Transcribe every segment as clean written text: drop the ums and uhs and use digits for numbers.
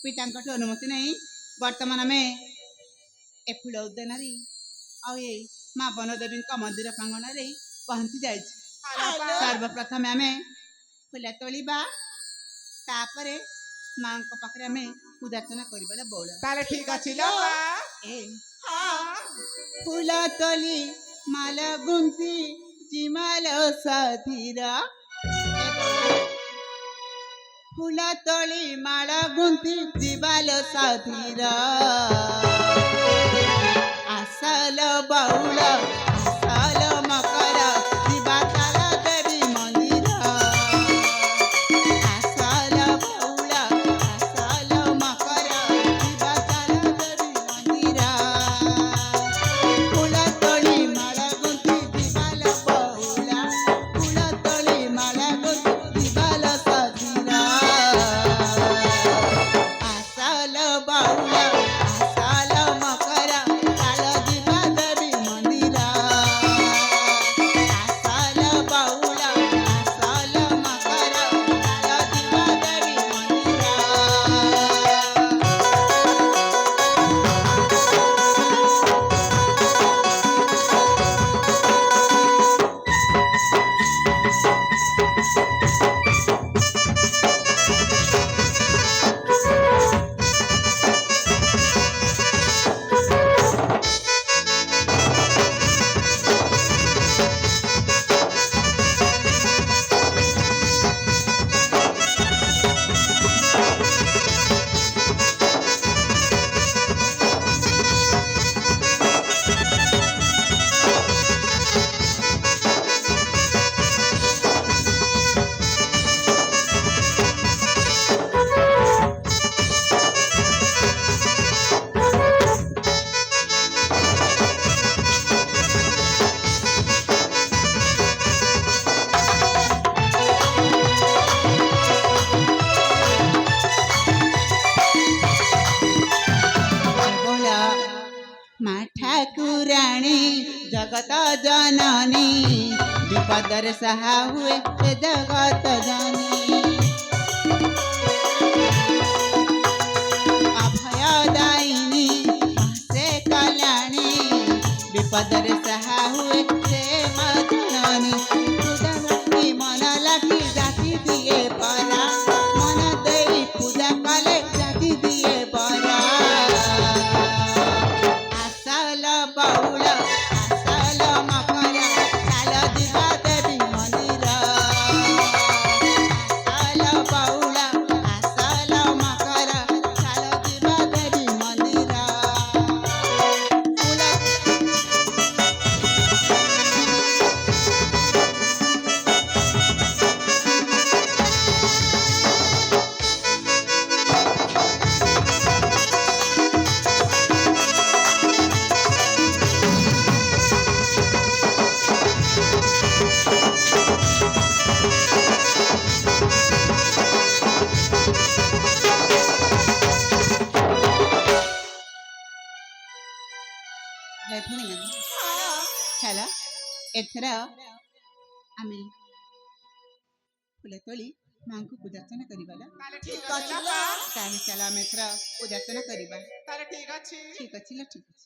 ପିତାଙ୍କଠୁ ଅନୁମତି ନେଇ ବର୍ତ୍ତମାନ ଆମେ ଏ ଫୁଲ ଉଦ୍ୟାନରେ ଆଉ ଏଇ ମା ବନଦେବୀଙ୍କ ମନ୍ଦିର ପ୍ରାଙ୍ଗଣରେ ପହଞ୍ଚି ଯାଇଛି। ସର୍ବପ୍ରଥମେ ଆମେ ଫୁଲ ତୋଳିବା, ତାପରେ ମାଙ୍କ ପାଖରେ ଆମେ ପୂଜାର୍ଚ୍ଚନା କରିବାର ବଉଳ। ତାହେଲେ ଠିକ ଅଛି ଲୋ ଏ ଫୁଲ ତୋଳି ମାଲ ଗୁନ୍ଥି ଚିମାଲ ସାଥିରା, ଫୁଲ ତୋଳି ମାଳ ଗୁନ୍ଥି ଜିବାଲ ସାଥିରା, ଆସଲ ବାଉଳ ଆସଲ ମକର ଯିବା ତାଳ ଦେବୀ ମନ୍ଦିର, ଆସଲ ବାଉଳ ଆସଲ ମକର ଯିବା ତାଳ ଦେବୀ ମନ୍ଦିର, ଫୁଲ ତୋଳି ମାଳ ଗୁନ୍ଥି ଜିବାଲ ବାଉଳ, ଫୁଲ ତୋଳି ମାଳ ଗୁନ୍ଥି ଜିବାଲ ସାଥିରା, ଆସଲ ବାଉଳ ଆସଲ ମକର ତାଳ ଯିବା ଦେବୀ ମନ୍ଦିର, ଆସଲ ବାଉଳ ଆସଲ ମକର ତାଳ ଯିବା ଦେବୀ ମନ୍ଦିର। ମା ଠାକୁରାଣୀ ଜଗତ ଜନନୀ, ବିପଦରେ ସାହା ହୁଏ ସେ ଜଗତ ଜନୀ, ଅଭୟ ଦାଇନୀ ସେ କଲ୍ୟାଣୀ, ବିପଦରେ ସାହା ହୁଏ ସେ ମା ଜନନୀ, ପୂଜା ମନ ଲାଗି ଜାତି ଦିଏ ପରା, ମନ ଦେଇ ପୂଜା କଲେ ଜାତି ଦିଏ ପରା, ଆସଲ ବାଉଳ ଆସଲ ମକର ତାଳ ଯିବା ଦେବୀ ମନ୍ଦିର, ଆସଲ ବାଉଳ ଆସଲ ମକର ତାଳ ଯିବା ଦେବୀ ମନ୍ଦିର, ଫୁଲ ଚାଲ ଏଥର ଆମେ ଫୁଲ ତୋଳି ମାଙ୍କୁ ପୂଜାର୍ଚ୍ଚନା କରିବା। ତାହେଲେ ଠିକ ଅଛି ଲୋ ତାହେଲେ ଚାଲ ଆମେ ଏଥର ପୂଜାର୍ଚ୍ଚନା କରିବା। ତାହେଲେ ଠିକ ଅଛି। ଠିକ ଅଛି ଲୋ, ଠିକ ଅଛି।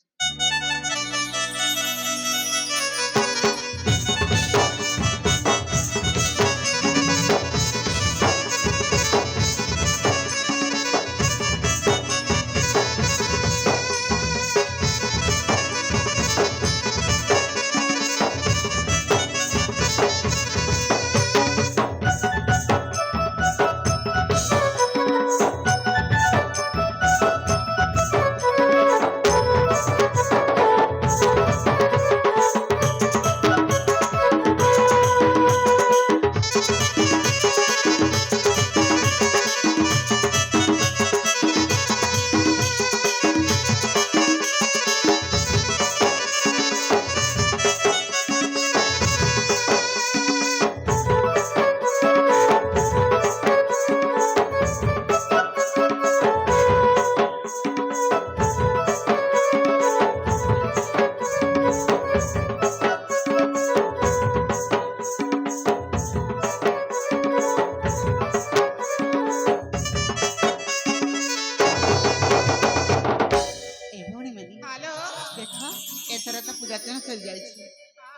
ଏଥର ତ ପୂଜାର୍ଚ୍ଚନା ସରି ଯାଇଛି।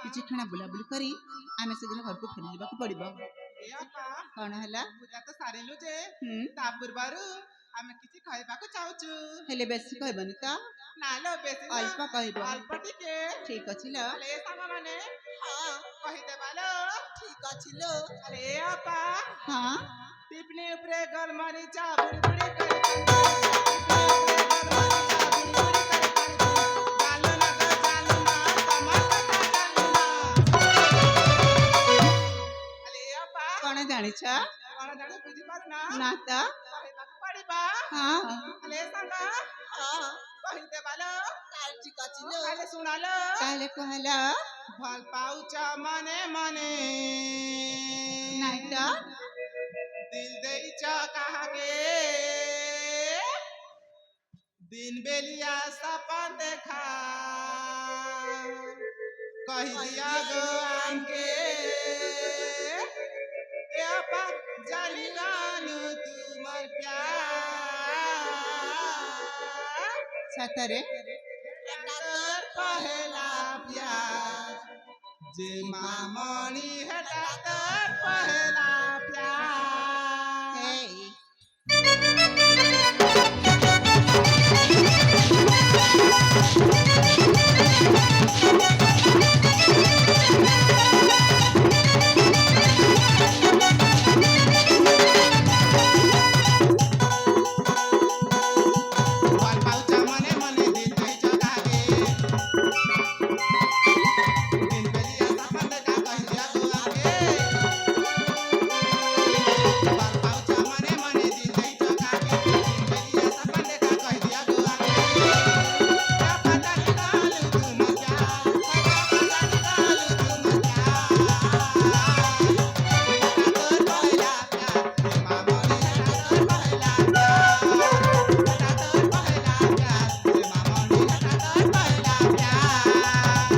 କିଛି କ୍ଷଣ ବୁଲାବୁଲି କରି ଆମେ ସେଦିନ ଘରକୁ ଫେରି ଯିବାକୁ ପଡିବ। ଏ ଅପା କଣ ହେଲା? ପୂଜା ତ ସାରିଲୁ ଯେ ହୁଁ, ତା ପୂର୍ବରୁ ଆମେ କିଛି ଖାଇବାକୁ ଚାହୁଁଛୁ। ହେଲେ ବେଶୀ କହିବନି ତ, ନାଲୋ ବେଶୀ ନୁହଁ, ଅଳ୍ପ କହିବ। ଅଳ୍ପ ଟିକେ। ଠିକ ଅଛି ଲୋ। ଆଲେ ଏ ସାଙ୍ଗମାନେ ହଁ କହିଦେବାଲୋ। ଠିକ ଅଛି ଲୋ। ଆଲେ ଏ ଅପା ହଁ, ଟିପନି ଉପରେ ଗୋଲମରିଚା ବୁଡ଼ି ବୁଡ଼ି କରି ଟିପନି ଉପରେ ଗୋଲମରିଚା ବୁଡ଼ି ବୁଡ଼ି କରି ଜାଲୁ ନା ତ ଜାଲୁ ନା ତମର କଥା ଜାଲୁ ନା। ଆଲେ ଏ ଅପା କଣ ଜାଣିଛ? କଣ ଜାଣି ବୁଝିପାରୁ ନା ନା ତ, କହିବାକୁ ପଡ଼ିବା। ହଁ, ଆଲେ ଏ ସାଙ୍ଗ ହଁ କହିଦେବାଲୋ। ତାହେଲେ ଠିକ ଅଛି ଲୋ। ଆଲେ ଶୁଣାଲୋ। ତାହେଲେ କହିଲ ଭଲ ପାଉଛ ମନେ ମନେ ନାଇଁ ତ, ଦିल ଦେଇଛ କାହାକେ दिन बेलिया सपन देखा कही दिया गो आंके ए अपा जानी गानु तुमर प्यार ସତରେ एटा तोर पहला प्यार जे मामणी हेटा तोर पहला प्यार ହେଇ ভাল পাউছা মনে মনে দিল দেইছ কাকে दिन बेलिया सपन देखा कही दिया गो आंके ভাল পাউছা মনে মনে দিল দেইছ কাকে दिन बेलिया सपन देखा कही दिया गो आंके अपा जानी गालू तुम प्यार अपा जानी गालू तुम प्यार तोर पहला प्यार जे मामणी हेटा तोर पहला प्यार हेटा तोर पहला प्यार जे मामणी हेटा तोर पहला प्यार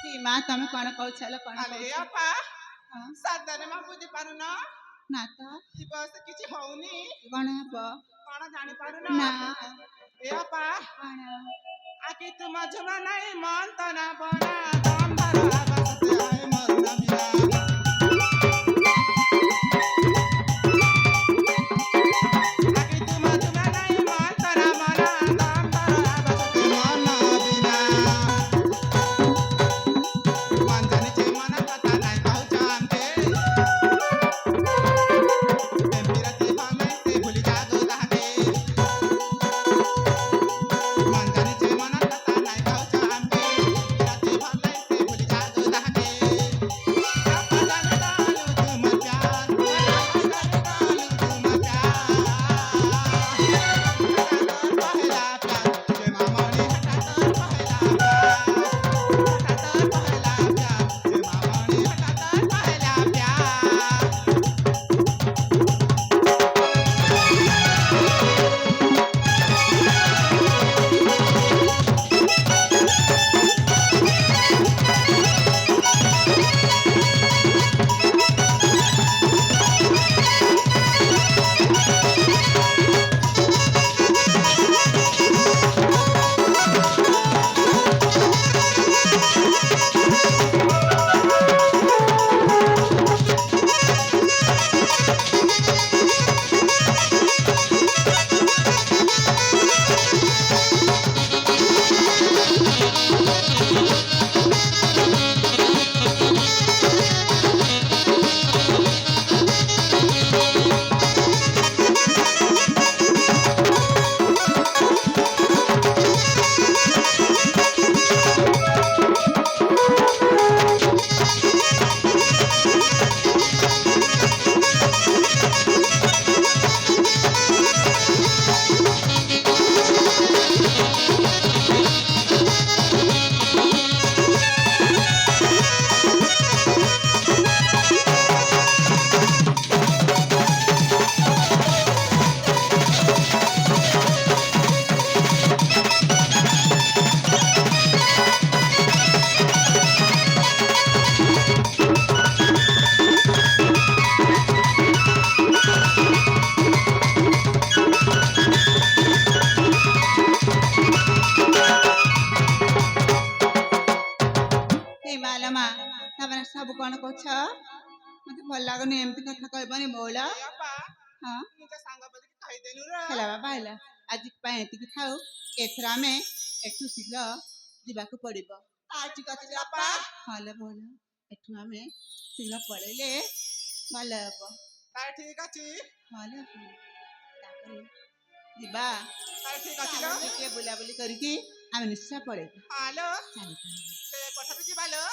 କି ମା ତମେ କଣ କହୁଛ ଲୋ, କଣ ଆଲେ କହୁଛ? ଆପା ହଁ, ସାଧନ ମା ବୁଝି ପାରୁନ ନା ତ, ଏ ବୟସ କିଛି ହଉନି କଣ ହବ? କଣ ଜାଣିପାରୁନ ନା, ଏ ଆପା କଣ? ଆକି ତୁମ ଝୁମା ନାଇଁ ମନ ତ ନା ବନା ଦମ ଧର ଆବାସତେ ଆଏ ମରୁନା ବିନା ଆକି ତୁମ ଝୁମା ନାଇଁ ମନ ତ ନା ବନା ଦମ ଧର ଆବାସତେ ମରୁନା ବିନା ମନ ଜାଣିଛେ ମନ କଥା ନାଇଁ ପାଉଛ ଆମକେ ଏମିତି ରାତି ଭାମେ ସେ ଭୁଲି ଯାଗो ତାହାକେ ମନ ଜାଣିଛେ ମନ କଥା ନାଇଁ ପାଉଛ ଆମକେ ରାତି ଭାମେ ସେ ଭୁଲି ଯାଗो ତାହାକେ ତମେ ସବୁ କଣ କହୁଛ ମତେ ଭଲ ଲାଗୁନି ଏମିତି କଥା କହିବନି ମଉଳା ଏ ଅପା ହଁ ନିଜ ସାଙ୍ଗ ବଲିକି କହିଦେଲୁ ର ହେଲା ବାବା ହେଲା ଆଜି ପାଇଁ ଏତିକି ଥାଉ ଏଥର ଆମେ ଏଠୁ ଶୀଘ୍ର ଯିବାକୁ ପଡିବ ଆଉ ଠିକ ଅଛି ଲୋ ଅପା ହଲେ ଭଲ ଏଠୁ ଆମେ ଶୀଘ୍ର ପଳେଇଲେ ଭଲ ହବ ତାହେଲେ ଠିକ ଅଛି ହଲେ ତାପରେ ଯିବା ଠିକ ଅଛି ଲୋ ଟିକେ ବୁଲାବୁଲି କରିକି ଆମେ ନିଶ୍ଚୟ ପଳେଇବା ହ୍ୟାଲୋ ଚାଲ ଚାଲ। ସେ ପଠବି ଯିବା ଲୋ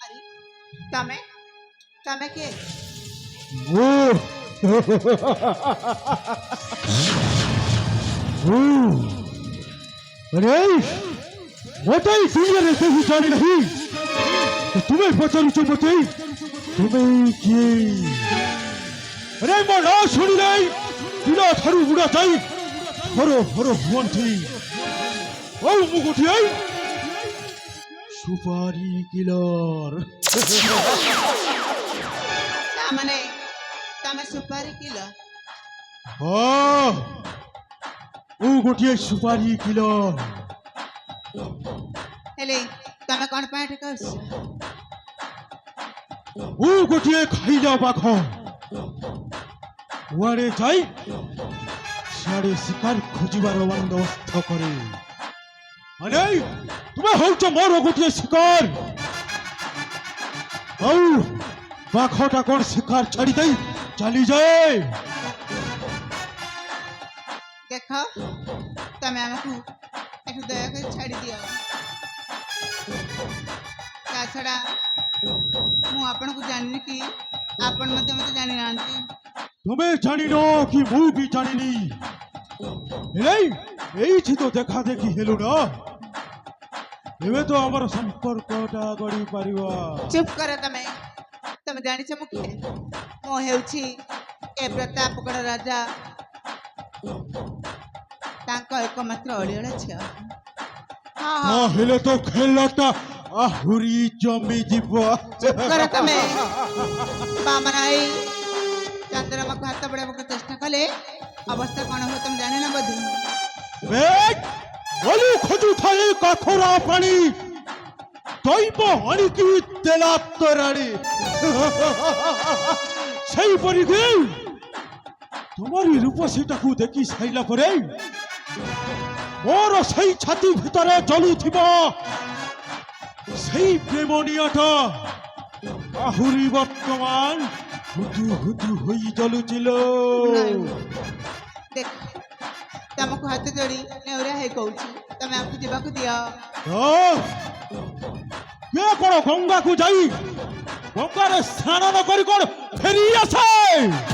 ଆରେ ତମେ ତମେ କିଏ अरे बताई दुनिया से ही जानी नहीं तो तुम्हें पचारू चो बताई तुम्हें किए अरे मना सुनी नहीं बिना थारू बुढ़ा जाई हरो हरो भुवन थी ओ मुकुटी आई सुपारी किलर ତାମାନେ ତମେ ସୁପାରି କିଲ हाँ ओ गोटिए सुपारी किलर ହେଲେ ତମେ କଣ ପାଇଁ ଏଠି କରୁଛ ও গোটিয়ে খাইলা পাখ ওয়ারে যাই সিয়াড়ে শিকার খুঁজিবার বন্দোবস্ত করে মানে তুমি হউছ মোর গোটিয়ে শিকার আউ পাখটা কোন শিকার ছাড়ি দেই চালি যায় ଦେଖ ତମେ ଆମକୁ ଏଠୁ ଦୟାକରି ଛାଡ଼ି ଦିଅ ତା ଛଡ଼ା ମୁଁ ଆପଣଙ୍କୁ ଜାଣିନି କି ଆପଣ ମଧ୍ୟ ମୋତେ ଜାଣିନାହାନ୍ତି তুমি জানিন কি মু বি জানিনি এই এইছি তো দেখা দেখি হেলু না এবে তো আমার সম্পর্কটা গড়ি পারিবা ଚୁପ୍ କର ତମେ ତମେ ଜାଣିଛ ମୁଁ କିଏ ମୁଁ ହେଉଛି ଏ ପ୍ରତାପଗଡ଼ ରାଜା ତାଙ୍କ ଏକମାତ୍ର ଅଳିଅଳ ଝିଅ ହଁ ହଁ ହେଲେ ତ ଖେଳଟା ଆହୁରି ଜମି ଯିବ କର ତମେ ବାମନ ଏଇ ଚନ୍ଦ୍ରମାକୁ ହାତ ବଢ଼ାଇବାକୁ ଚେଷ୍ଟା କଲେ ଅବସ୍ଥା କ'ଣ ହୁଏ ତମେ ଜାଣିନ ବୋଧେ ଗଲୁ ଖୋଜୁଥାଏ କାଖରା ପାଣି ଦୈବ ଆଣିକି ଦେଲା ତରାଣି ସେଇପରି କି তোমারই রূপসীটাକୁ দেখি সাইলা পরে মোর সেই ছাতি ভিতরে জ্বলুথিব সেই প্রেমনিয়াটা আহুরি বর্তমান হুদু হুদু হই জ্বলুছিল ଦେଖ ତମକୁ ହାତ ଯୋଡ଼ି ନେଉରା ହେଇ କହୁଛି ତମେ ଆମକୁ ଯିବାକୁ ଦିଅ কে কোন গঙ্গাକୁ যাই গঙ্গারে স্নান ন করি কোন ফেরি আসে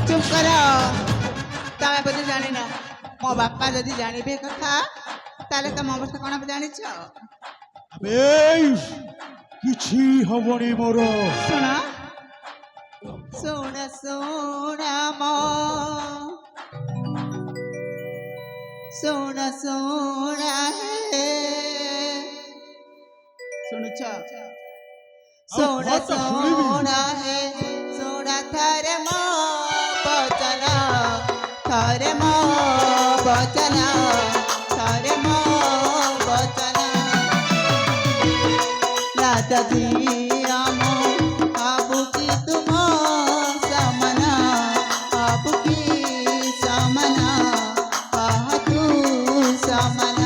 ଚୁପ୍ କର ତମେ ବୋଧେ ଜାଣିନ ମୋ ବାପା ଯଦି ଜାଣିବେ ଏ କଥା ତାହେଲେ ତମ ଅବସ୍ଥା କ'ଣ ହବ ଜାଣିଛ এই କିଛି ହବନି ମୋର ଶୁଣ ଶୁଣ ଶୁଣ ମୋ ଶୁଣ ଶୁଣ ହେ ଶୁଣୁଛ ଶୁଣ ଶୁଣ ହେ ଶୁଣ ଥରେ ମୋ ବଚନ ଥରେ ମୋ ବଚନ ଥରେ ମୋ ବଚନ ରାଜା ଦିଆ ମୋ ଆବୁ କି ତୁମ ସମନ ଆବୁ କି ସମନ ଆହା ତୁ ସମନ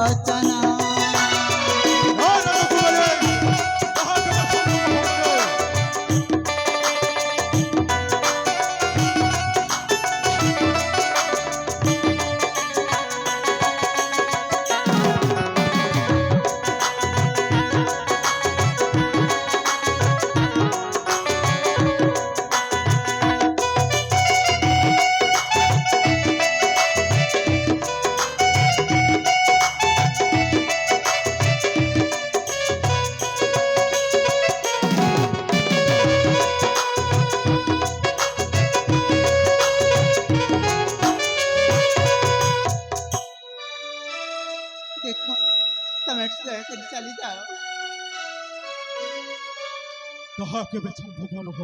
বচন না রাজকুমারী, তাহা কেবে সম্ভব হবে না। দেখো তুমি একটু দয়া করে চালি যাও। তাহা কেবে সম্ভব নহ।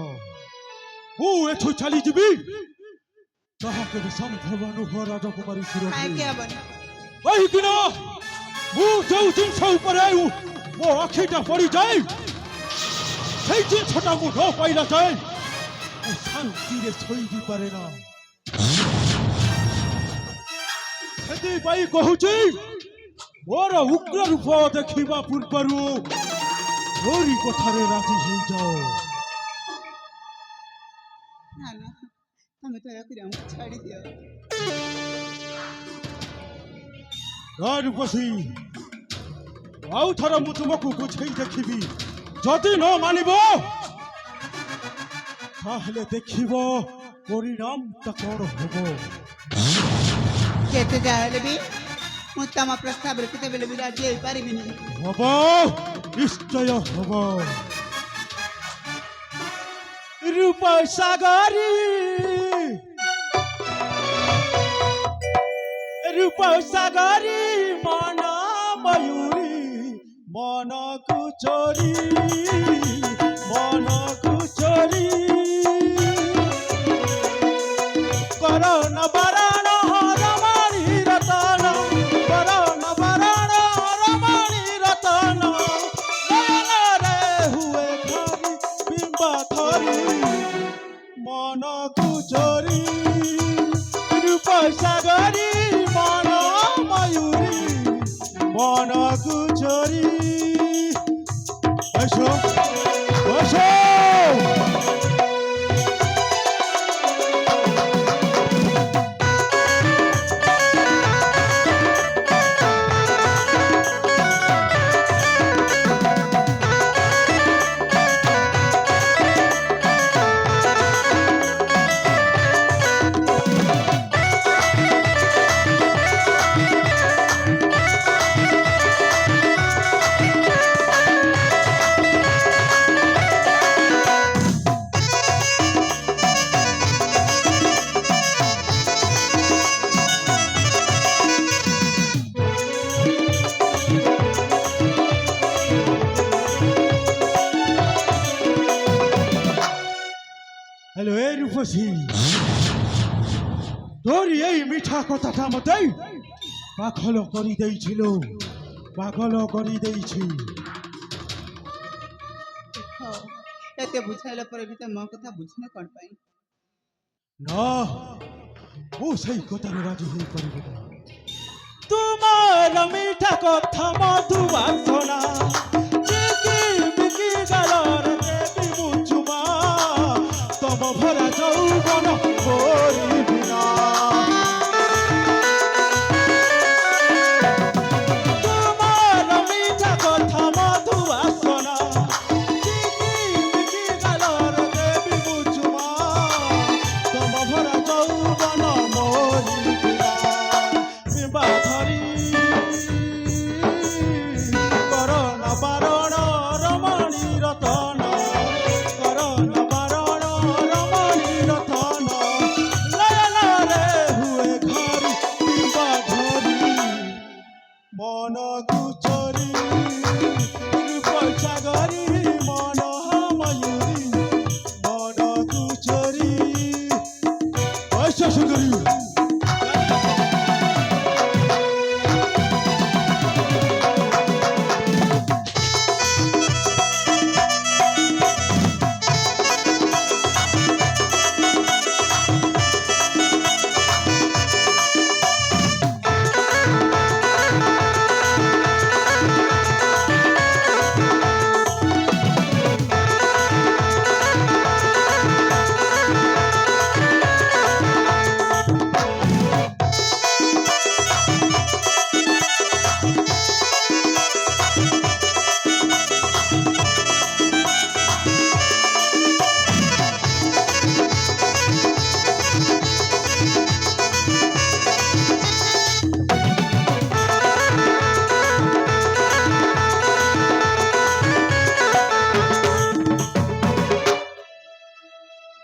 ମୁଁ ଏଠୁ ଚାଲିଯିବି, ତାହା କେବେ ସମ୍ଭବ ନୁହଁ ରାଜକୁମାରୀ ସୁରଭି। କାହିଁକି ହବନି? କାହିଁକିନା ମୁଁ ଯେଉଁ ଜିନିଷ ଉପରେ ମୋ ଆଖିଟା ପଡ଼ିଯାଏ, ସେଇ ଜିନିଷଟା ମୁଁ ନ ପାଇଲା ଯାଏ ମୁଁ ଶାନ୍ତିରେ ଶୋଇବି ପାରେ ନା। ସେଥିପାଇଁ କହୁଛି, ମୋର ଉଗ୍ର ରୂପ ଦେଖିବା ପୂର୍ବରୁ ମୋରି କଥାରେ ରାଜି ହେଇଯାଅ। ନା ନା ତମେ ଦୟାକରି ଆମକୁ ଛାଡ଼ି ଦିଅ। ରୂପସୀ, ଆଉ ଥରେ ମୁଁ ତୁମକୁ ବୁଝେଇ ଦେଖିବି। ଯଦି ନ ମାନିବ ତାହେଲେ ଦେଖିବ ପରିଣାମଟା କ'ଣ ହବ। ଯେତେ ଯାହା ହେଲେ ବି ମୁଁ ତମ ପ୍ରସ୍ତାବରେ କେତେବେଳେ ବି ରାଜି ହେଇପାରିବିନି। ହବ, ନିଶ୍ଚୟ ହବ। ରୂପ ସାଗରୀ, রূপ সাগরী মন ময়ূরী মনকু চোরি করণ বরণ রমণী রতন, করণ বরণ রমণী রতন, নয়নরে হুয়ে খারি বিম্ব ধরি মনকু চোরি। রূপ সাগরী মন ময়ূরী মনকু চোরি। এসো এসো। হ্যালো এ রূপসী, তোর এই মিঠা কথাটা মতে পাগল করে দিয়েছিল, পাগল করে দিয়েছি। ଦେଖ ଏତେ ବୁଝାଇଲା ପରେ ବି ତ ମୋ କଥା ବୁଝୁନ କ'ଣ ପାଇଁ? না, ମୁଁ ସେଇ କଥାରେ ରାଜି ହେଇପାରିବି ନା। ତୁମର ମିଠା କଥା ମଧୁ ବାସନା ଚିକି ବିକି ଗାଲରେ ଦେବି ବୁଝୁମା, ତମ ଭରା ଯୌବନ କରିବି ନା। ତୁମର ମିଠା କଥା ମଧୁ ବାସନା ଚିକି ବିକି ଗାଲରେ ଦେବି ବୁଝୁମା, ତମ ଭରା ଯୌବନ ମରିବି ନା। ବିମ୍ବା ଧରି କରণ ବାରଣ ରମଣୀ ରତନ, କରণ ବାରଣ ରମଣୀ ରତନ, ନୟନରେ ହୁଏ ଘରି ବିମ୍ବା ଧରି ମନକୁ ଚୋରି। ରୂପ ସାଗରୀ ମନ ମୟୂରୀ ମନକୁ ଚୋରି। ବୈଶ୍ୟ ସୁନ୍ଦରୀ,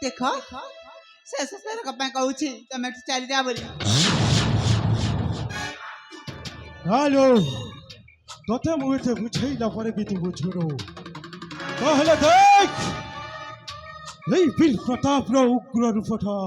ଦେଖ ଶେଷ ଥରକ ପାଇଁ କହୁଛି ତମେ ଏଠୁ ଚାଲିଯା ବୋଲି। ହ୍ୟାଲୋ ତତେ ମୁଁ ଏତେ ବୁଝେଇଲା ପରେ ବି ତୁ ବୁଝୁନୁ ତାହେଲେ ଦେଖ ଏଇ ବୀର ପ୍ରତାପର ଉଗ୍ର ରୂପଟା।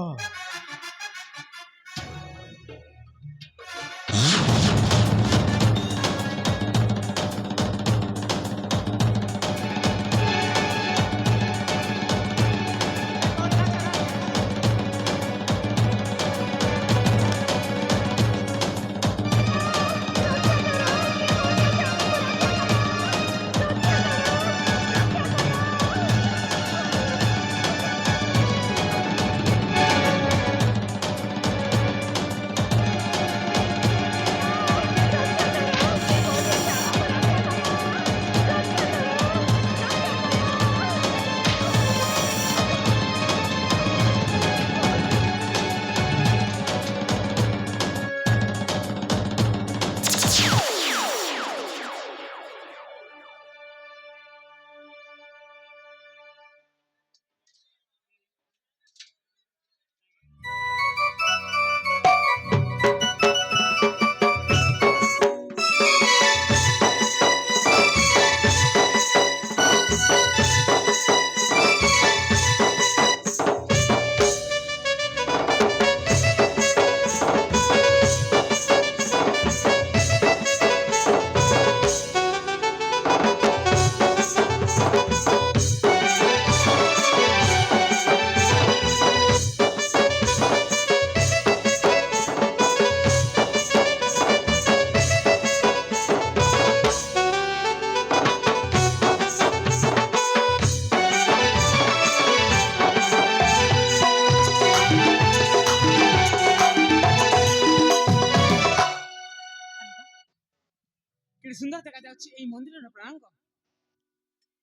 କେତେ ସୁନ୍ଦର ଦେଖାଯାଉଛି ଏଇ ମନ୍ଦିରର ପ୍ରାଙ୍ଗ।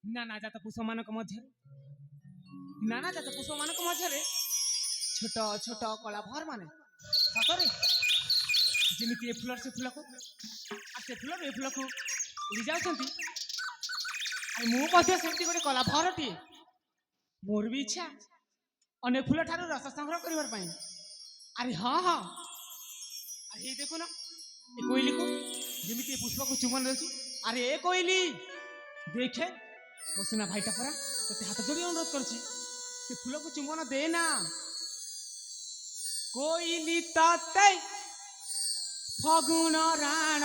ନାନା ଜାତ ପୁଷ୍ପମାନଙ୍କ ମଧ୍ୟରେ ଛୋଟ ଛୋଟ କଳାଭର ମାନେ ସତରେ ଯେମିତି ଏ ଫୁଲର ସେ ଫୁଲକୁ ଆଉ ସେ ଫୁଲରୁ ଏ ଫୁଲକୁ ଉଡ଼ି ଯାଉଛନ୍ତି। ଆଉ ମୁଁ ମଧ୍ୟ ସେମିତି ଗୋଟେ କଳାଭରଟିଏ। ମୋର ବି ଇଚ୍ଛା ଅନେକ ଫୁଲ ଠାରୁ ରସ ସଂଗ୍ରହ କରିବାର ପାଇଁ। ଆରେ ହଁ ହଁ ଆରେ ଏଇ ଦେଖୁନ ଏ କୋଇଲିକୁ ଯେମିତି ଏ ପୁଷ୍ପକୁ ଚୁମ୍ବନ ଦେଉଛି। ଆରେ ଏ କୋଇଲି ଦେଖେ ବସୁନା ଭାଇଟା ପରା ତତେ ହାତ ଯୋଡ଼ି ଅନୁରୋଧ କରୁଛି ସେ ଫୁଲକୁ ଚୁମ୍ବନ ଦେ ନା। କୋଇଲି ତତେ ଫଗୁଣ ରାଣ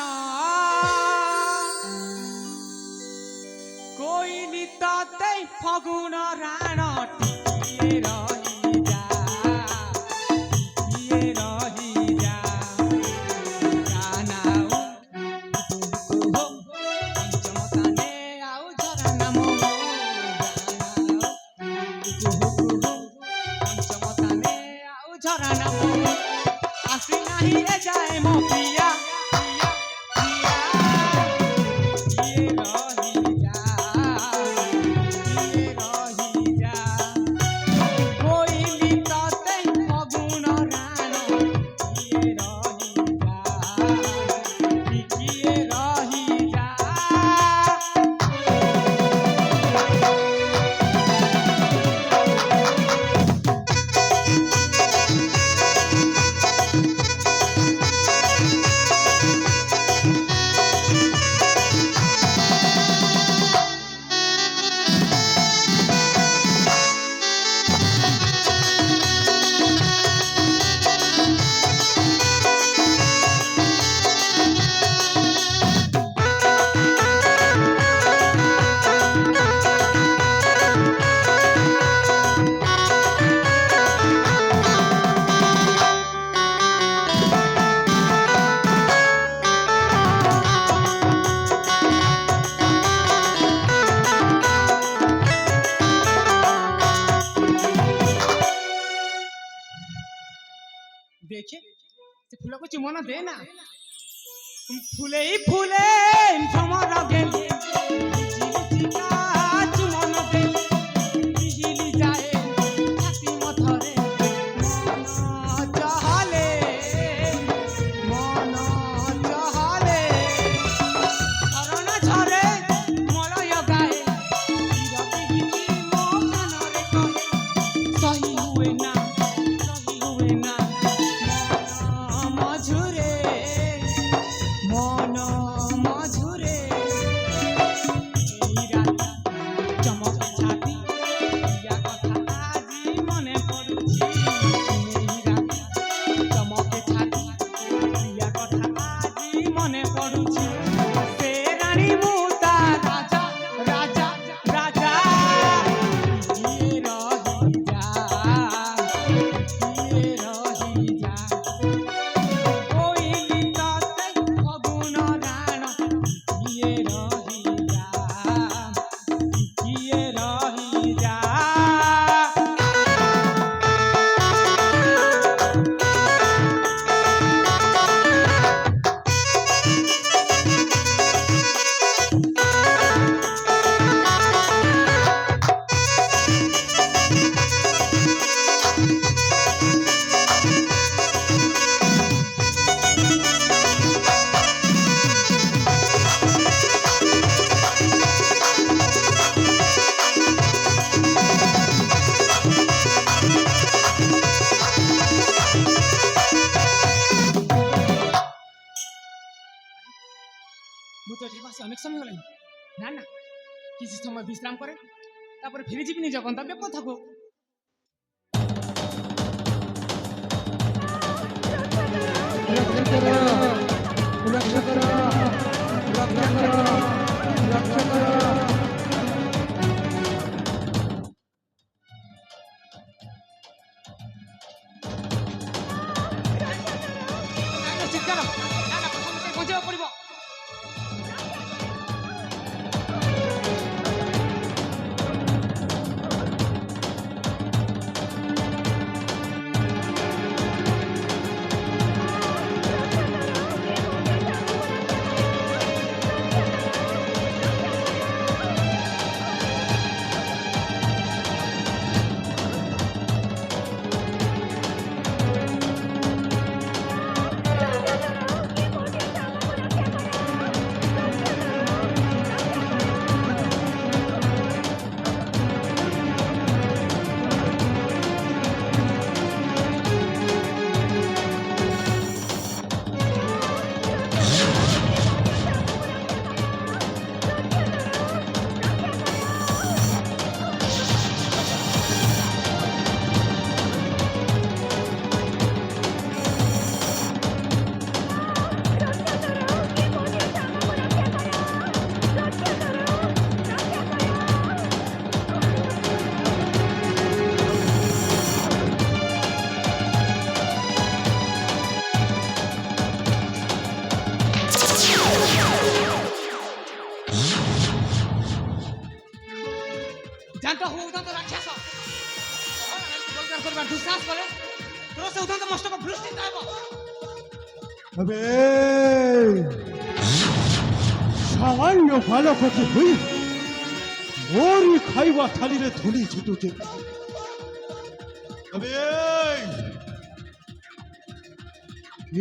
କୋଇଲି ତତେ ଫଗୁଣ ରାଣ ଟିକିଏ ରହିଯା ଟିକିଏ ରହିଯା ଜାନାଉ ପଞ୍ଚମତାନେ ଆଉ ଝରା ନାମ ପଞ୍ଚମତାନେ ଆଉ ଝରା ନାମ ଆସି ନାହିଁ ଏ ଯାଏ ମୋ ପ୍ରିୟା ପ୍ରିୟା ପ୍ରିୟା କିଏ ରହିଯା କିଏ ରହିଯା କୋଇଲି ତତେ ଫଗୁଣ ରାଣ କିଏ ରହିଯା କିଏ ରହିଯା। देखे से फूलों को चुमोना देना फूले ही फूले भ्रमर गेले चिका चुमोना देले हिली जाए छाती मथरे मन चहले झरना झरे मलय गाए विरति गीति मो कानरे कहे सही ମୁଁ ତ ଏଠି ବସି ଅନେକ ସମୟ ହେଲାଣି ନା ନା କିଛି ସମୟ ବିଶ୍ରାମ କରେ ତାପରେ ଫେରି ଯିବି ନିଜ ଗନ୍ତବ୍ୟ ପଥକୁ। ଚିତ୍କାର ନା ନା ପ୍ରଥମେ ପହଞ୍ଚିବାକୁ ପଡ଼ିବ। ଜାନ୍ତ ହଉ ଉଦନ୍ତ ରାକ୍ଷସ ରୋଜଗାର କରିବାର ଦୁଃସାହସ କଲେ ତୋର ସେ ଉଦନ୍ତ ମସ୍ତକ ଭୃଷ୍ଟିତ ହେବ। अबे सामान्य बालकटी हुई मोरी खाइबा थाली रे धूली छुटुचे। अबे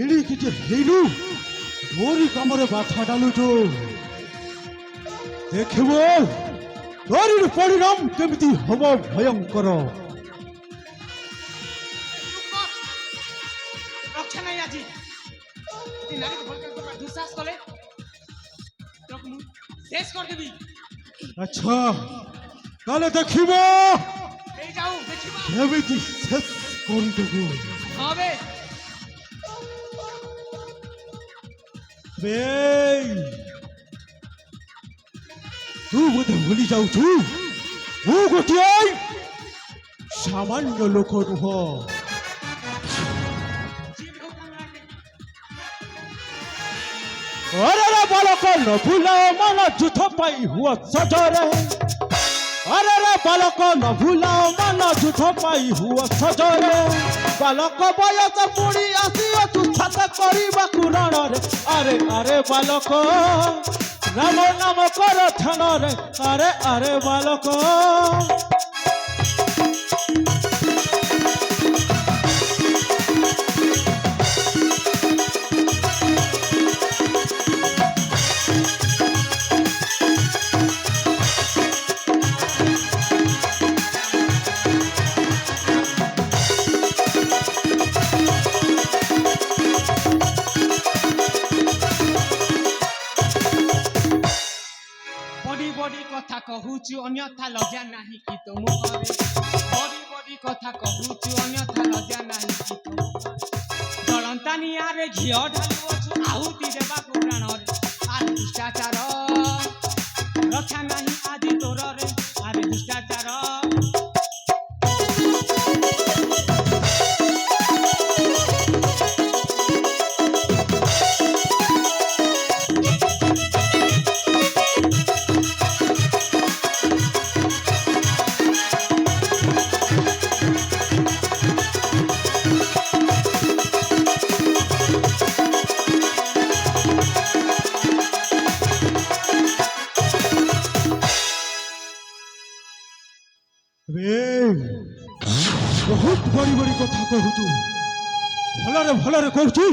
एड़ी किजे हेलु मोरी कामरे बाथा डालु जो देखिबो तोरी परिणाम केमिति हबो भयंकर। ରକ୍ଷା ନାହିଁ ଆଜି ଯଦି ନାରୀକୁ ବଳାତ୍କାର କରିବାର ଦୁଃସାହସ କଲେ ତୋକୁ ମୁଁ ଶେଷ କରିଦେବି। अच्छा ताले देखिबो এই যাও ଦେଖିବା। केमिति शेष करि देबो। ହଁ ବେ बे तू बोधे भूली जाऊछु ମୁଁ ଗୋଟିଏ ସାମାନ୍ୟ ଲୋକ ନୁହଁ। अरे रे बालक न भूलाओ मन जुथ पाई हुआ सजरे। अरे रे बालक न भूलाओ मन जुथ पाई हुआ सजरे। बालक बयस बुढ़ी आसियो तू छत କରିବାକୁ रणरे। अरे अरे बालक राम नाम कर ध्यानरे। अरे अरे बालक बड़ी बड़ी कथा कहूचु अन्यथा लज्जा नहीं कि तुम करे। बड़ी बड़ी कथा कहूचु अन्यथा लज्जा नहीं कि तुम करे। जलंता निआरे घिଅ ढालुଅଛୁ ଆହୁତି ଦେବାକୁ ପ୍ରାଣରେ। ଆରେ ଦୁଷ୍ଟାଚାର ରକ୍ଷା ନାହିଁ ଆଜି ତୋରରେ। ଆରେ ଦୁଷ୍ଟାଚାର रे बहुत बड़ी बड़ी कथा कहूचु भलरे भलरे कहूचु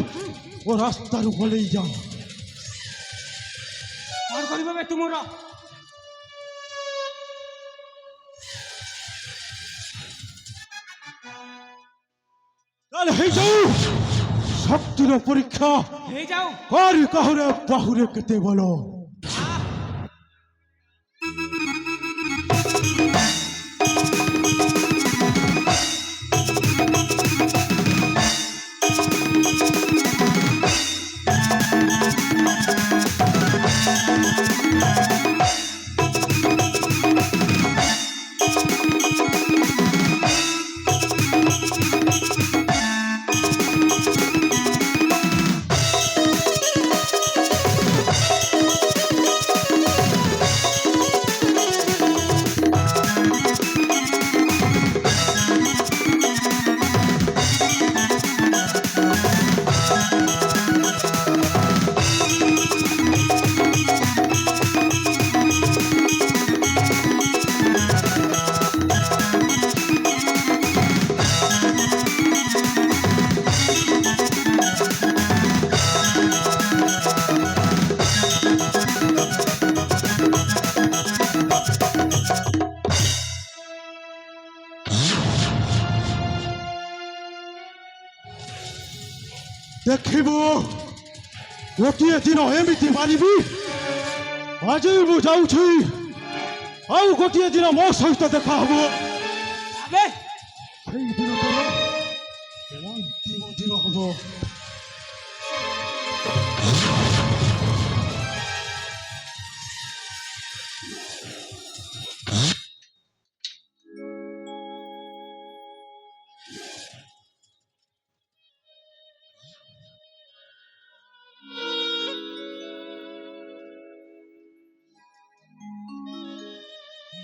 ओ रास्ता रु भलई जा। कौन करिबे बे तुमरो ताले हे जाऊ शक्तिर परीक्षा हे जाओ करी कहरे बाहुरे केते बोलो। ଦେଖିବୁ ଗୋଟିଏ ଦିନ ଏମିତି ମାରିବି ଆଜି ମୁଁ ଯାଉଛି ଆଉ ଗୋଟିଏ ଦିନ ମୋ ସହିତ ଦେଖା ହବ ଆବେ ସେଇ ଦିନ ତୋର ଅନ୍ତିମ ଦିନ ହବ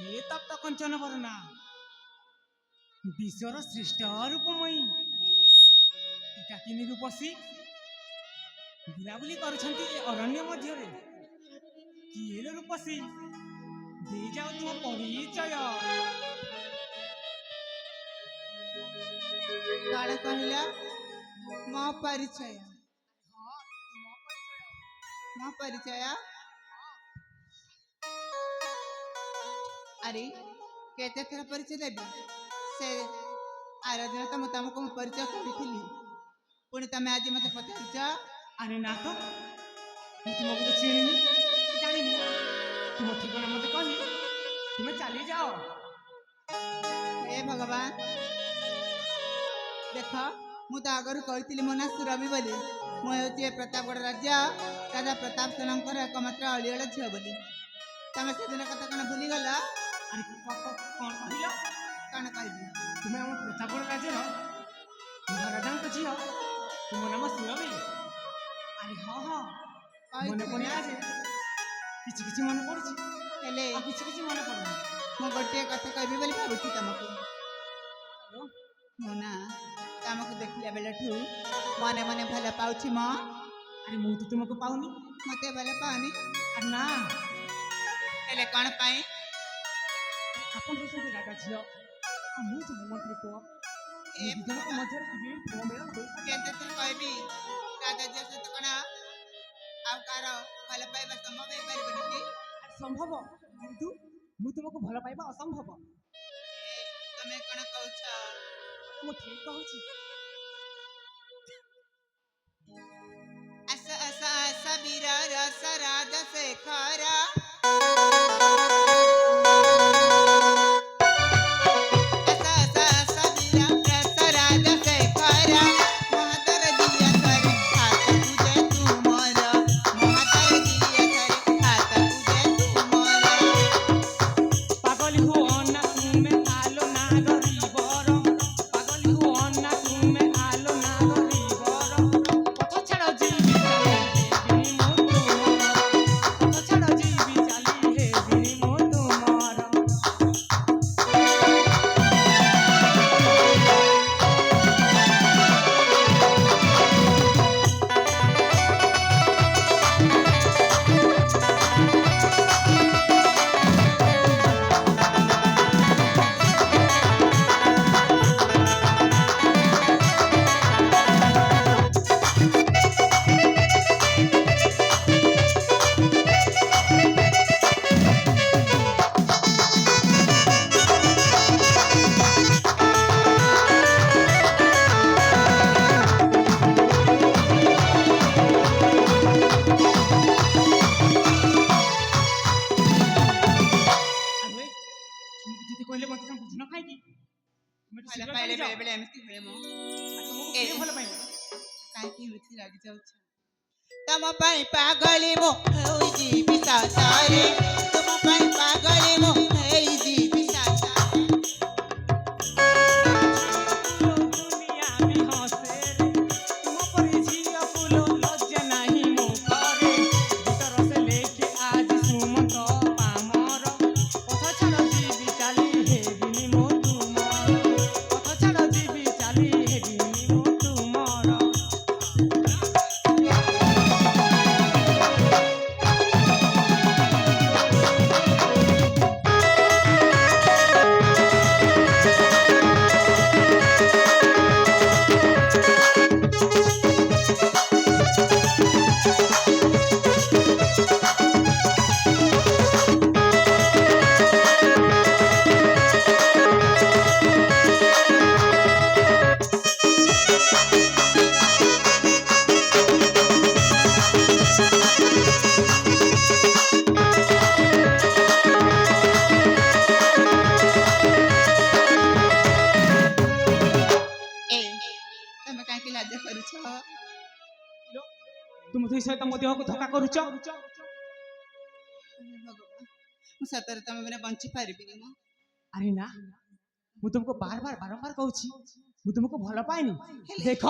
हे तप्त कंचन बरना विश्वर श्रेष्ठ रूपमयी एकाकिनी रूपसी बुलाबुली करुछंती ए अरण्य मध्यरे किए रूपसी दे जाओ तुम परिचय କାଳେ କହିଲା ମୋ ପରିଚୟ ମୋ ପରିଚୟ ଆରେ କେତେ ଥର ପରିଚୟ ଦେବି ସେ ଆର ଦିନ ତ ମୁଁ ତମକୁ ମୋ ପରିଚୟ କରିଥିଲି ପୁଣି ତମେ ଆଜି ମତେ ପଚାରୁଛ अरे ना तो मैं तुमको तो चिन्हिनी जानिनी तुम ठिकाना मत कही तुम्हें चली जाओ हे भगवान देख ମୁଁ ତ ଆଗରୁ କହିଥିଲି ମୋ ନାଁ ସୁରଭି ବୋଲି ମୁଁ ହେଉଛି ଏ ପ୍ରତାପଗଡ଼ ରାଜ୍ୟ ରାଜା ପ୍ରତାପ ସେନଙ୍କର ଏକମାତ୍ର ଅଳିଅଳ ଝିଅ ବୋଲି ତମେ ସେଦିନ କଥା କ'ଣ ଭୁଲିଗଲ अरे कौन कहल କ'ଣ କହିବି तुम्हें आम प्रतापगढ़ राज्यर महाराजा झील तुम नाम सुरभि अरे हाँ हाँ मन କହିଥିଲି पड़ा ନା? जे किछि किछि मन पड़ुछि ହେଲେ आ किछि किछि मन पड़ुନି ମୁଁ ଗୋଟିଏ କଥା କହିବି ବୋଲି ଭାବୁଛି ତମକୁ ମୁଁ ନା ତମକୁ ଦେଖିଲା ବେଳଠୁ ମନେ ମନେ ଭଲ ପାଉଛି ମ अरे मु तो तुमको पाऊनी ମତେ ଭଲ ପାଉନି अरे ना ହେଲେ କ'ଣ ପାଇଁ अपन होसନ୍ତି राजा झील आ मु तो मंत्री पुଅ ଏ ए दिजनक मध्यरे किबे प्रेम मेल होई କେତେ ଥର କହିବି ରାଜା ଝିଅ ସହିତ କ'ଣ ଆଉ କାହାର ଭଲ ପାଇବା ସମ୍ଭବ ହେଇପାରିବନି କି संभव किंतु मु तुमको भल पाइबा असंभव ତମେ କ'ଣ କହୁଛ मु ठीक कहूछि ଆସ ଆସ ଆସ ବୀର ରସ ରାଜ ଶେଖର ଆସ ଆସ ଆସ ବୀର ରସ ରାଜ ଶେଖର ମହାଦର ଦିଅ ଥରେ ହାତକୁ ଦେ ତୁମର ମହାଦର ଦିଅ ଥରେ ହାତକୁ ଦେ ତୁମର पागली हो अन्ना तुम्हें आलो नागरी बरम पागली हो अन्ना तुम्हें आलो नागरी बरम पथ छाड़ जीवी चाली हे बिनी मो तुमर पथ छाड़ जीवी चाली हे बिनी मो तुमर अरे तुमको जिते कहले मत तुम बुझन खाई की तुम तो ଭଲ शीघ्र ପାଇଲେ चली जाओ ବେଳେ ବେଳେ ଏମିତି ହୁଏ ମ तुमको ए। किए भल पाइबो କାହିଁକି ଏମିତି ରାଗି ଯାଉଛ ତମ ପାଇଁ ପାଗଳି ମୁଁ ହୋଇଯିବି ସାସାରେ ତମ ପାଇଁ ପାଗଳି ମୁଁ ହେଇଯିବି ସାସାରେ ଦୁନିଆ ବି ହସେ ରେ ତୁମ ପରି ଝିଅ ଫୁଲ ଲଜ୍ଜା ନାହିଁ ମୋ ଘରେ ଭିତର ସେ ଲେଖେ ଆଜି ସୁମନ୍ତ ପାମର ପଥ ଛାଡ଼ ଯିବି ଚାଲି ହେବିନି ମୋ ତୁମର ପଥ ଛାଡ଼ ଯିବି ଚାଲି ହେବିନି ମୋ ତୁମର ଏ ତମେ କାହିଁକି ଲାଜ କରୁଛ? ତୁମ ଦୁଇ ସହିତ ମୋ ଦେହକୁ ଧକ୍କା କରୁଛ ହେ ଭଗବାନ, ମୁଁ ସତରେ ତମେ ବିନା ବଞ୍ଚି ପାରିବିନି ନା। ଆରେ ନା ମୁଁ ତୁମକୁ ବାରମ୍ବାର କହୁଛି ମୁଁ ତୁମକୁ ଭଲ ପାଏନି ଦେଖ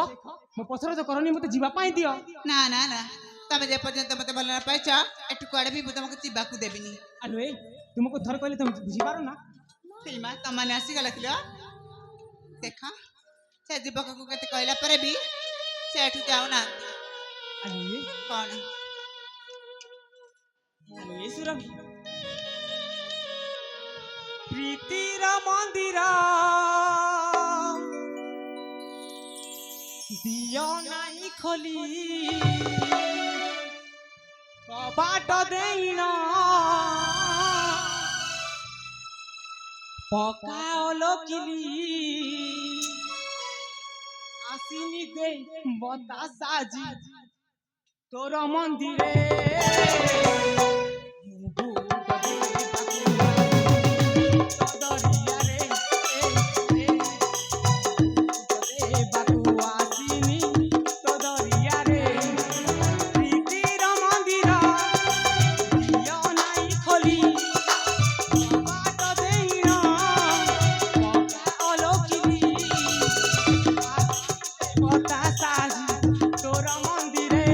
ମୋ ପଛରେ ତ କରନି ମତେ ଯିବା ପାଇଁ ଦିଅ ନା ନା ନା, ତମେ ଯେ ପର୍ଯ୍ୟନ୍ତ ମତେ ଭଲ ନ ପାଇଛ ଏଠୁ କୁଆଡେ ବି ମୁଁ ତମକୁ ଯିବାକୁ ଦେବିନି। ଆଲୋ ଏ ତୁମକୁ ଥରେ କହିଲେ ତୁମେ ବୁଝିପାର ନା ଫିଲ୍ମା ତମାନେ ଆସିଗଲା କିଲ। ଦେଖ ସେ ଯୁବକକୁ କେତେ କହିଲା ପରେ ବି ସେ ଏଠୁ ଯାଉନାହାନ୍ତି। ଆଲୋ ଏ କଣ ଆଲୋ ଏ ସୁରଭି ପ୍ରୀତିର ମନ୍ଦିର ଦିଅ ନାହିଁ ଖୋଲି କବାଟ ଦେଇନ ପକାଓ କିଲି ଆସିନି ଦେ ବତାସ ଆଜି ତୋର ମନ୍ଦିରେ ତୋର ମନ୍ଦିରେ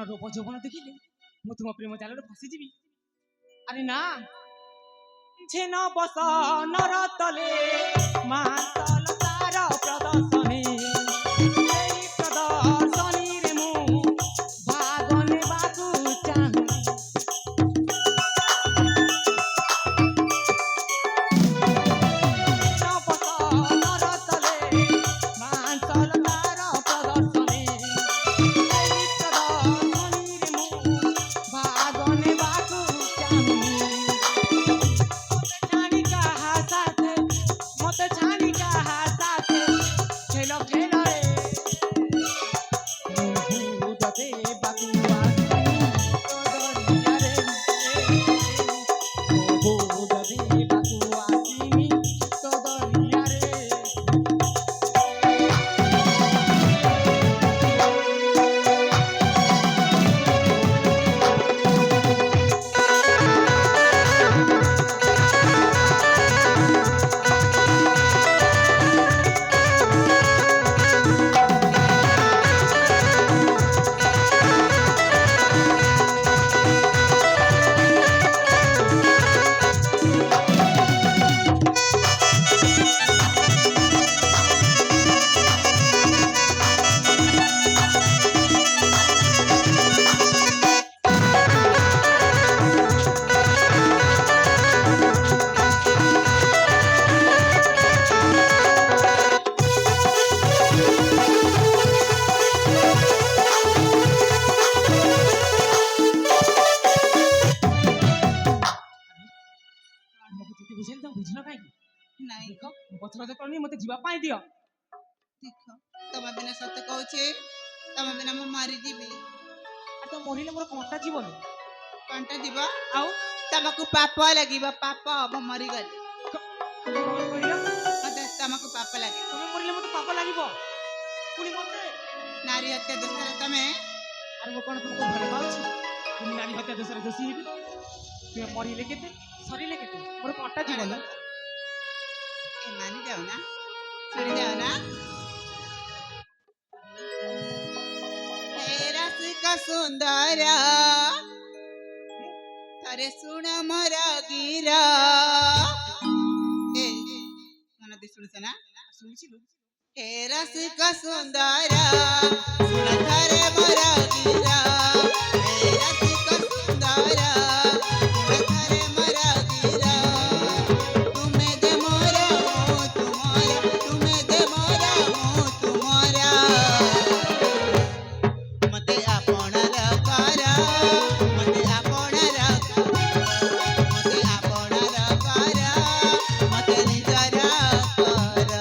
রূপ যৌবন দেখিলে ମୁଁ ତୁମ ପ୍ରେମ ଜାଲରେ ଫସିଯିବି। ଆରେ ନା ଝେନ ବସନର ତଲେ ମାତଲ ତାର ପ୍ରଦର୍ଶନୀ ଏହି ପ୍ରଦର୍ଶନୀରେ ମୁଁ ଭାଗ ନେବାକୁ ଚାହୁଁ। ବସନର ତଲେ ମାତଲ ତାର ପ୍ରଦର୍ଶନୀ ଏହି ପ୍ରଦର୍ଶନୀରେ ମୁଁ ଭାଗ ନେବାକୁ ଚାହୁଁ। ମତେ ଛାଣି କାହା ସାଥେ ବୁଝେଇଲି ତମେ ବୁଝିଲ କାହିଁକି? ନାଇଁ ଦେଖ ମୁଁ ପଛର କରନି ମତେ ଯିବା ପାଇଁ ଦିଅ। ଦେଖ ତମ ବିନା ସତ କହୁଛି ତମ ବିନା ମୁଁ ମରିଯିବି। ଆଉ ତ ମରିଲେ ମୋର କଣ୍ଟା ଯିବନି। କଣ୍ଟା ଯିବ ଆଉ ତମକୁ ପାପ ଲାଗିବ। ପାପ ହବ ମରିଗଲେ କଣ କହିଲ? ମତେ ତମକୁ ପାପ ଲାଗିବ। ତମେ ମରିଲେ ମତେ ପାପ ଲାଗିବ ପୁଣି ମତେ। ନାରୀ ହତ୍ୟା ଦୋଷରେ ତମେ ଆରେ ମୁଁ କଣ ତୁମକୁ ଭଲ ପାଉଛି? তুমি নারী হত্যা দোষরে দোষী হেবি। তুমি মরিলে কেতে সরিলে কেতে মোর কଣ୍ଟା জীবন। ଏ ମାନି ଯାଉ ନା ଶୁଣି ଯାଉ ନା ହେ ରସିକ ସୁନ୍ଦର ଥରେ ଶୁଣ ମୋର ଗୀର। ଏ ମନ ଦେଇ ଶୁଣୁଛ ନା? শুনেছিল ହେ ରସିକ ସୁନ୍ଦର ଶୁଣ ଥରେ ମୋର ଗୀର। ହେ ରସିକ ସୁନ୍ଦର ଶୁଣ ଥରେ ମୋର ଗୀର। ତୁମେ ଦେ ମୋର ମୁଁ ତୁମର ତୁମେ ଦେ ମୋର ମୁଁ ତୁମର। ମତେ ଆପଣାର କର ମତେ ଆପଣାର ମତେ ଆପଣାର କର ମତେ ନିଜର କର।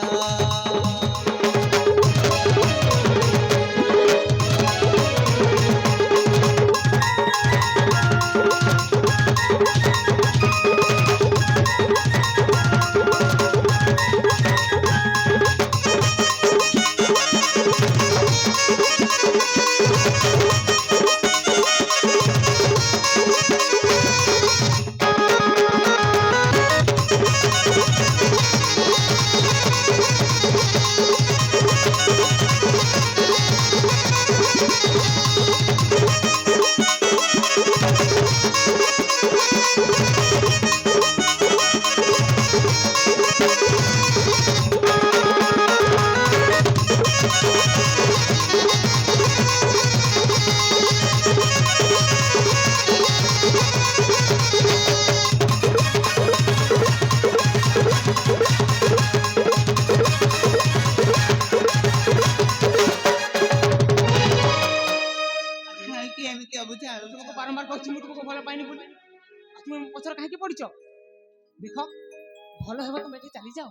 କାହିଁକି ଏମିତି ଅବୁଝା তোমাকে ହଉଛ? বারবার কইছি ମୁଁ তোমাকে ଭଲ পাইনি ବୋଲି। ଆଉ তুমি ମୋ ପଛରେ କାହିଁକି ପଡ଼ିଛ? ଦେଖ ଭଲ ହେବ ତମେ ଏଠି ଚାଲି ଯାଅ।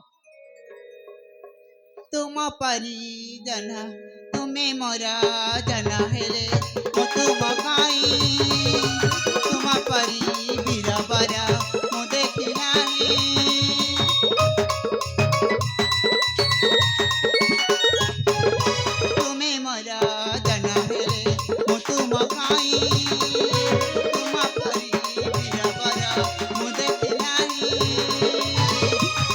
ତୁମ ପରିଜନ ତୁମେ ମୋର ଜନ ହେଲେ ମୁଁ ତୁମ କାଇଁ ତୁମ ପରି ବୀରବର ମୁଁ ଦେଖି ନାହିଁ। ତୁମେ ମୋର ଜନ ହେଲେ ମୁଁ ତୁମ କାଇଁ ତୁମ ପରି ବୀରବର ମୁଁ ଦେଖି ନାହିଁ।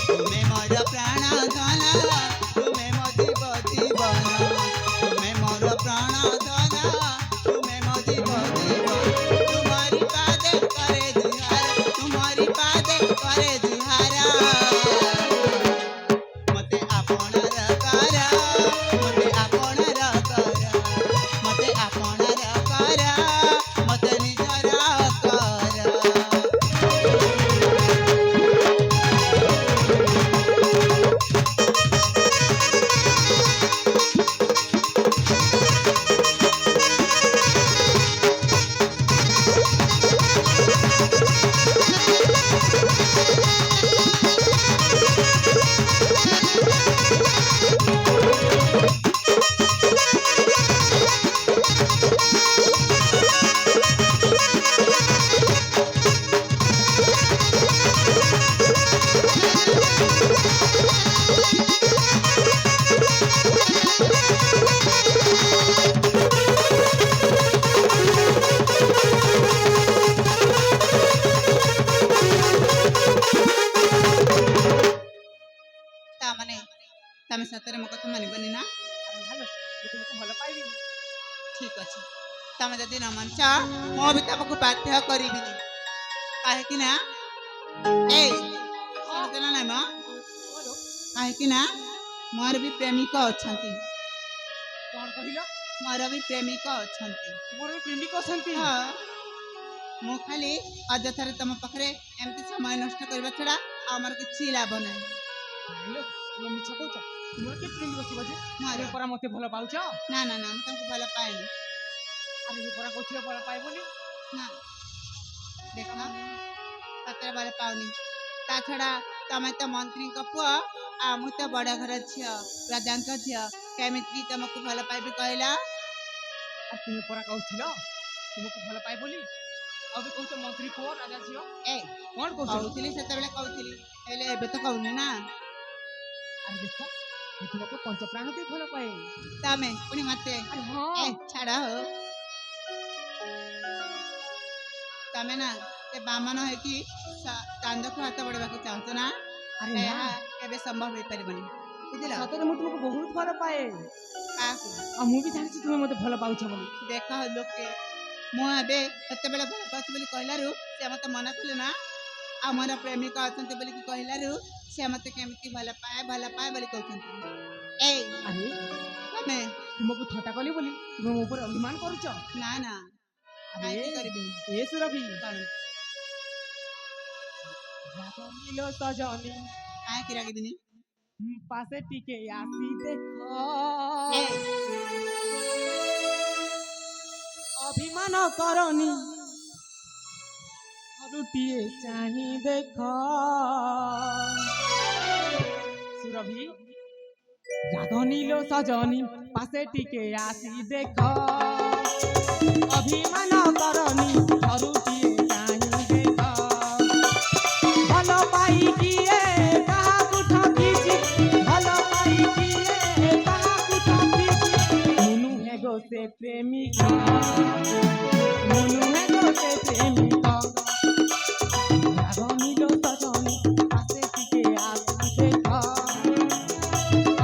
ତୁମେ ମୋର ପ୍ରାଣ ଧନ ତୁମେ ମୋ ଜୀବ ଜୀବନ ତୁମେ ମୋର ପ୍ରାଣ ଧନ ତୁମେ ମୋ ଜୀବ ଜୀବନ। ତୁମରି ପାଦେ କରେ ଜୁହାର ତୁମରି ପାଦେ କରେ ଜୁହାର। ମତେ ଆପଣାର କର ମତେ ଆପଣାର କର ମତେ ଆପଣାର କର ମତେ ନିଜର କର। ତାମାନେ ତମେ ସତରେ ମୋ କଥା ମାନିବନି ନା? ଆରେ ভালো ମୁଁ ତୁମକୁ ଭଲ ପାଇବିନି। ଠିକ ଅଛି ତମେ ଯଦି ନ ମାନଛ ମୁଁ ବି ତମକୁ ବାଧ୍ୟ କରିବିନି। କାହିଁକି ନା ଏଇ ଶୁଣୁଛ ନା ନାଇଁ ମ? କଣ କାହିଁକି ନା ମୋର ବି ପ୍ରେମିକ ଅଛନ୍ତି। କଣ କହିଲ? ମୋର ବି ପ୍ରେମିକ ଅଛନ୍ତି। ମୋର ବି ପ୍ରେମିକ ଅଛନ୍ତି। ହଁ ମୁଁ ଖାଲି ଅଯଥାରେ ତମ ପାଖରେ ଏମିତି ସମୟ ନଷ୍ଟ କରିବା ଛଡା ଆଉ ଆମର କିଛି ଲାଭ ନାହିଁ। ଭାଇଲୋ তুমি ମିଛ କହୁଛ। ତୁମର କି ପ୍ରେମିକ ଥିବ ଯେ? ମୋର ଆରେ ପରା ମତେ ଭଲ ପାଉଛ। ନା ନା ନା ମୁଁ ତମକୁ ଭଲ ପାଏନି। ଆରେ ଏ ପରା କହୁଥିଲ ଭଲ ପାଏ ବୋଲି। ନା ଦେଖ ସତରେ ଭଲ ପାଉନି। ତା ଛଡ଼ା ତମେ ତ ମନ୍ତ୍ରୀଙ୍କ ପୁଅ ଆଉ ମୁଁ ତ ବଡ଼ ଘର ଝିଅ ରାଜାଙ୍କ ଝିଅ କେମିତି ତମକୁ ଭଲ ପାଇବି କହିଲ? আর তুমি পরা কହୁছিল তোমাকে ভাল পাই বলি ଆଉ ବି କହୁଛ ମନ୍ତ୍ରୀ ପୁଅ ରାଜା ଝିଅ ଏ କଣ କହୁଛ କହୁଥିଲି ସେତେବେଳେ କହୁଥିଲି ହେଲେ ଏବେ ତ କହୁନି ନା। ଆରେ ଦେଖ ମୁଁ ତୁମକୁ ପଞ୍ଚପ୍ରାଣ ଦେଇ ଭଲ ପାଏ ତମେ ପୁଣି ମତେ ଆରେ ହଁ ଏ ଛାଡ଼ ହୋ। ତମେ ନା ସେ ବାମନ ହେଇକି ଚାନ୍ଦକୁ ହାତ ବଢ଼େଇବାକୁ ଚାହୁଁଛ ନା? ଆରେ ଏହା ନା କେବେ ସମ୍ଭବ ହେଇପାରିବନି ବୁଝିଲ? ସତରେ ମୁଁ ତୁମକୁ ବହୁତ ଭଲ ପାଏ କାହାକୁ? ଆଉ ମୁଁ ବି ଜାଣିଛି ତୁମେ ମୋତେ ଭଲ ପାଉଛ ବୋଲି ଦେଖ ଲୋକେ ମୁଁ ଏବେ ସେତେବେଳେ ଭଲ ପାଉଛି ବୋଲି କହିଲାରୁ ସେ ମତେ ମନା କଲେ ନା ଆଉ ମୋର ପ୍ରେମିକ ଅଛନ୍ତି ବୋଲିକି କହିଲାରୁ ସେ ମତେ କେମିତି ଭଲ ପାଏ ବୋଲି କହୁଛନ୍ତି। ଏଇ ଆରେ ତମେ ତୁମକୁ ଥଟ୍ଟା କଲି ବୋଲି ତୁମେ ମୋ ଉପରେ ଅଭିମାନ କରୁଛ ନା ନା ଆରେ କାହିଁକି କରିବିନି? ଏ ସୁରଭି କଣ ରାଗିଲ ସଜନି କାହିଁକି ରାଗିବିନି? ପାଶେ ଟିକେ ଆସି ଦେଖ ଏଇ অভিমান করনি রুটিয়ে চাহি দেখ সুরভি রাগ নীল সজনি পাশে টিকে আসি দেখ অভিমান করনি রুটিয়ে চাহি দেখ ভাল পাই কিয়ে কাহাকু ঠকিছি ভাল পাই কিয়ে কাহাকু ঠকিছি মুনু হেগো সে প্রেমিকা মনু হেগো সে প্রেমিকা রাগ নীল সজনি পাশে টিকে আসি দেখ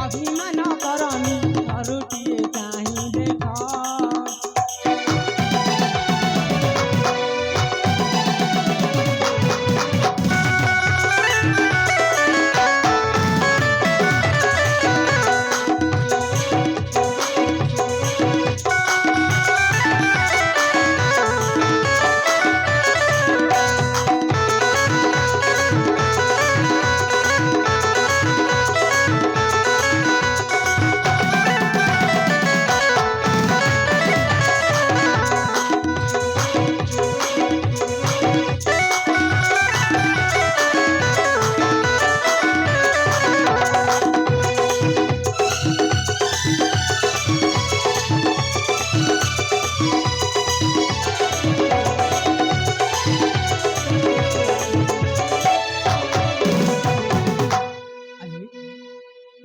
অভিমান করনি রুটিয়ে চাহি দেখ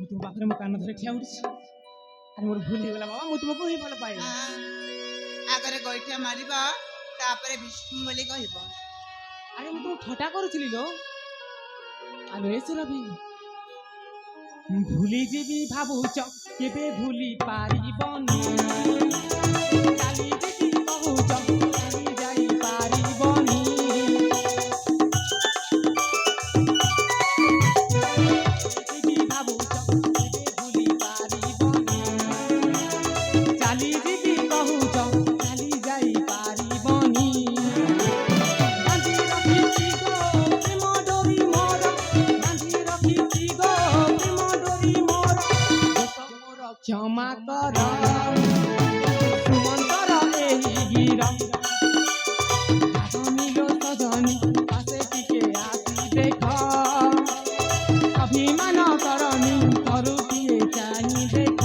तुम पाखरे मो कान धरे ठिया उठिছি আরে মোর ভুল হয়ে গলা বাবা মু তোমাকে হি ভাল পাই ଆଗରେ ଗୋଇଠା ମାରିବ ତାପରେ ବିଷ୍ଣୁ ବୋଲି କହିବ। আরে মু তোমাকে ঠটা করুছিলি লো আলো এ সুরভি ভুলি যাবি ভাবুছ কেবে ভুলি পারিবনি কালি যদি কহুছ কালি যাই পারিবনি যদি ভাবুছ কেবে ভুলি পারিবনি চালি যদি কহুছ কালি যাই পারিবনি বাঁধি রখিছি গো প্রেম ডোরি মোর বাঁধি রখিছি গো প্রেম ডোরি মোর যত মোর ক্ষমা কর সুমন্তর এই গির নীল সজনি পাশে টিকে আসি দেখ অভিমান করনি করুটিয়ে চাহি দেখ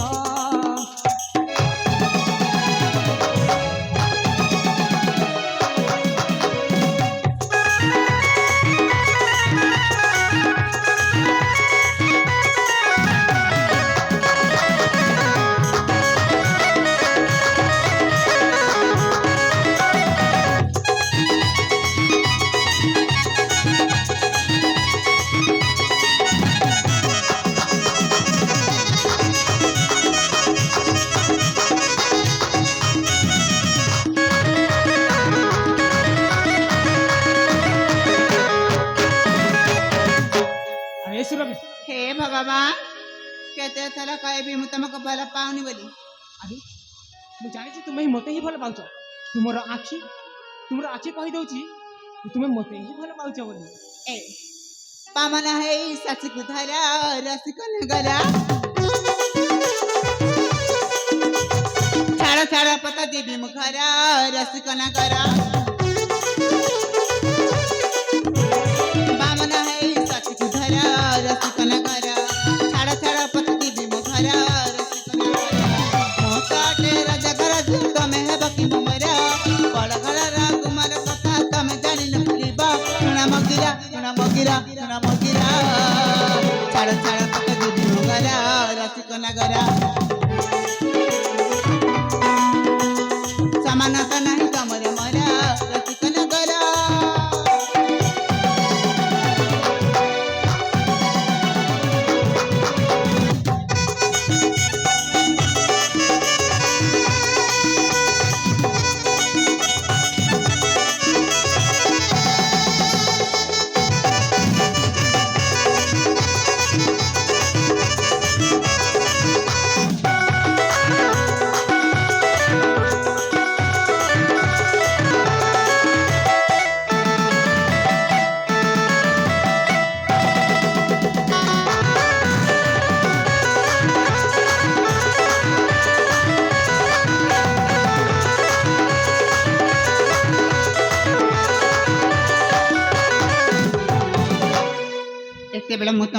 আরে সুরভি ହେ ଭଗବାନ କେତେ ଥର କହିବି ମୁଁ ତମକୁ ଭଲ ପାଉନି ବୋଲି। ଆରେ ମୁଁ ଜାଣିଛି ତୁମେ ମୋତେ ହିଁ ଭଲ ପାଉଛ ତୁମର ଆଖି କହିଦେଉଛି ଯେ ତୁମେ ମୋତେ ହିଁ ଭଲ ପାଉଛ ବୋଲି ଏ ବାମନ ହେଇ ଶାଶୁକୁ ଧର ରସିକ ନଗର ଛାଡ଼ ଛାଡ଼ ପତ ଯିବି ମୁଁ ଘର ରସିକ ନଗର ବାମନ ହେଇ ଛାଡ଼ ଛାଡ଼ ପଟ ଦିଦି ମଗରା ରସିକ ନଗରା ସମାନତା ନାହିଁ ତମର ମରା ରସିକ ନଗରା ଏତେବେଳେ ମୁଁ